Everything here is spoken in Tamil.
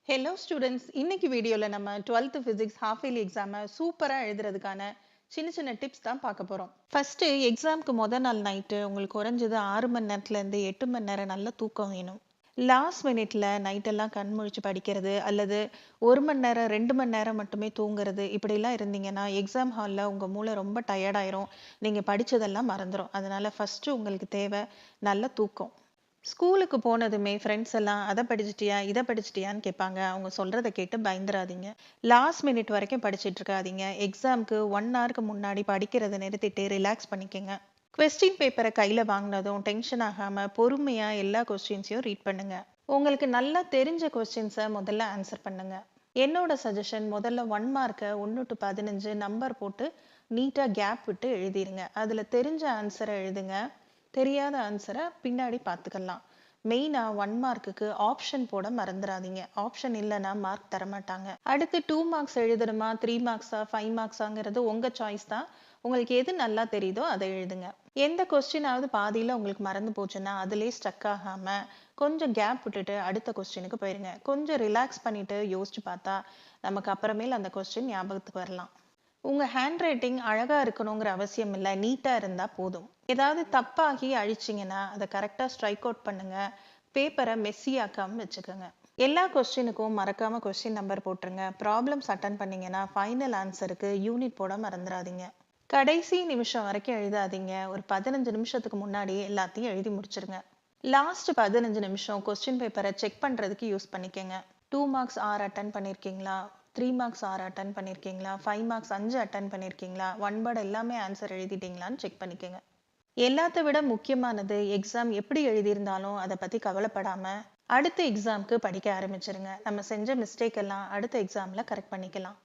ஹலோ ஸ்டூடெண்ட்ஸ், இன்னைக்கு வீடியோல நம்ம 12th பிசிக்ஸ் ஹாஃப் இயர்லி எக்ஸாமை சூப்பரா எழுதுறதுக்கான சின்ன சின்ன டிப்ஸ் தான் பார்க்க போறோம். ஃபர்ஸ்ட் எக்ஸாம்க்கு நாள் நைட்டு உங்களுக்கு குறைஞ்சது 6 மணி நேரத்துல இருந்து 8 மணி நேரம் நல்ல தூக்கம் வேணும். லாஸ்ட் மினிட்ல நைட் எல்லாம் கண் முழிச்சு படிக்கிறது அல்லது 1 மணி நேரம் 2 மணி நேரம் மட்டுமே தூங்குறது இப்படிலாம் இருந்தீங்கன்னா எக்ஸாம் ஹாலில் உங்க மூளை ரொம்ப டயர்ட் ஆயிரும். நீங்க படிச்சதெல்லாம் மறந்துடும். அதனால ஃபர்ஸ்ட் உங்களுக்கு தேவை நல்ல தூக்கம். ஸ்கூலுக்கு போனதுமே ஃப்ரெண்ட்ஸ் எல்லாம் அதை படிச்சிட்டியா இதை படிச்சிட்டியான்னு கேட்பாங்க. அவங்க சொல்றதை கேட்டு பயந்துராதீங்க. லாஸ்ட் மினிட் வரைக்கும் படிச்சிட்டு இருக்காதீங்க. எக்ஸாம்க்கு 1 ஹவருக்கு முன்னாடி படிக்கிறதை நிறுத்திட்டு ரிலாக்ஸ் பண்ணிக்கங்க. கொஸ்டின் பேப்பரை கையில வாங்கினதும் டென்ஷன் ஆகாம பொறுமையா எல்லா கொஸ்டின்ஸையும் ரீட் பண்ணுங்க. உங்களுக்கு நல்லா தெரிஞ்ச கொஸ்டின்ஸை முதல்ல ஆன்சர் பண்ணுங்க. என்னோட சஜஷன், முதல்ல 1 மார்க்கை 1 to 15 நம்பர் போட்டு நீட்டா கேப் விட்டு எழுதிருங்க. அதுல தெரிஞ்ச ஆன்சரை எழுதுங்க. தெரியாத ஆன்சரை பின்னாடி பார்த்துக்கலாம். மெயினா 1 மார்க்குக்கு ஆப்ஷன் போட மறந்துடாதீங்க. ஆப்ஷன் இல்லைன்னா மார்க் தரமாட்டாங்க. அடுத்து 2 மார்க்ஸ் எழுதணுமா, 3 மார்க்ஸா, 5 மார்க்ஸாங்கிறது உங்க சாய்ஸ் தான். உங்களுக்கு எது நல்லா தெரியுதோ அதை எழுதுங்க. எந்த கொஸ்டினாவது பாதியில உங்களுக்கு மறந்து போச்சுன்னா அதுலேயே ஸ்டக் ஆகாம கொஞ்சம் கேப் விட்டுட்டு அடுத்த கொஸ்டினுக்கு போயிருங்க. கொஞ்சம் ரிலாக்ஸ் பண்ணிட்டு யோசிச்சு பார்த்தா நமக்கு அப்புறமேல் அந்த கொஸ்டின் ஞாபகத்துக்கு வரலாம். உங்க ஹேண்ட் ரைட்டிங் அழகா இருக்கணுங்கிற அவசியம் இல்லை, நீட்டா இருந்தா போதும். ஏதாவது தப்பாகி அழிச்சிங்கன்னா அதை கரெக்டா ஸ்ட்ரைக் அவுட் பண்ணுங்க. பேப்பரை மெஸ்ஸியாக்காம வச்சுக்கோங்க. எல்லா கொஸ்டினுக்கும் மறக்காம கொஸ்டின் நம்பர் போட்டுருங்க. ப்ராப்ளம்ஸ் அட்டன் பண்ணீங்கன்னா ஃபைனல் ஆன்சருக்கு யூனிட் போட மறந்துடாதீங்க. கடைசி நிமிஷம் வரைக்கும் எழுதாதீங்க. ஒரு 15 நிமிஷத்துக்கு முன்னாடி எல்லாத்தையும் எழுதி முடிச்சிருங்க. லாஸ்ட் 15 நிமிஷம் கொஸ்டின் பேப்பரை செக் பண்றதுக்கு யூஸ் பண்ணிக்கங்க. 2 மார்க்ஸ் 6 அட்டன் பண்ணிருக்கீங்களா, 3 மார்க்ஸ் 6 அட்டன் பண்ணிருக்கீங்களா, 5 மார்க்ஸ் 5 அட்டன் பண்ணிருக்கீங்களா, 1 வேர்ட் எல்லாமே ஆன்சர் எழுதிட்டீங்களான்னு செக் பண்ணிக்கங்க. எல்லாத்த விட முக்கியமானது, எக்ஸாம் எப்படி எழுதியிருந்தாலும் அதை பத்தி கவலைப்படாம அடுத்த எக்ஸாம்க்கு படிக்க ஆரம்பிச்சிருங்க. நம்ம செஞ்ச மிஸ்டேக் எல்லாம் அடுத்த எக்ஸாம்ல கரெக்ட் பண்ணிக்கலாம்.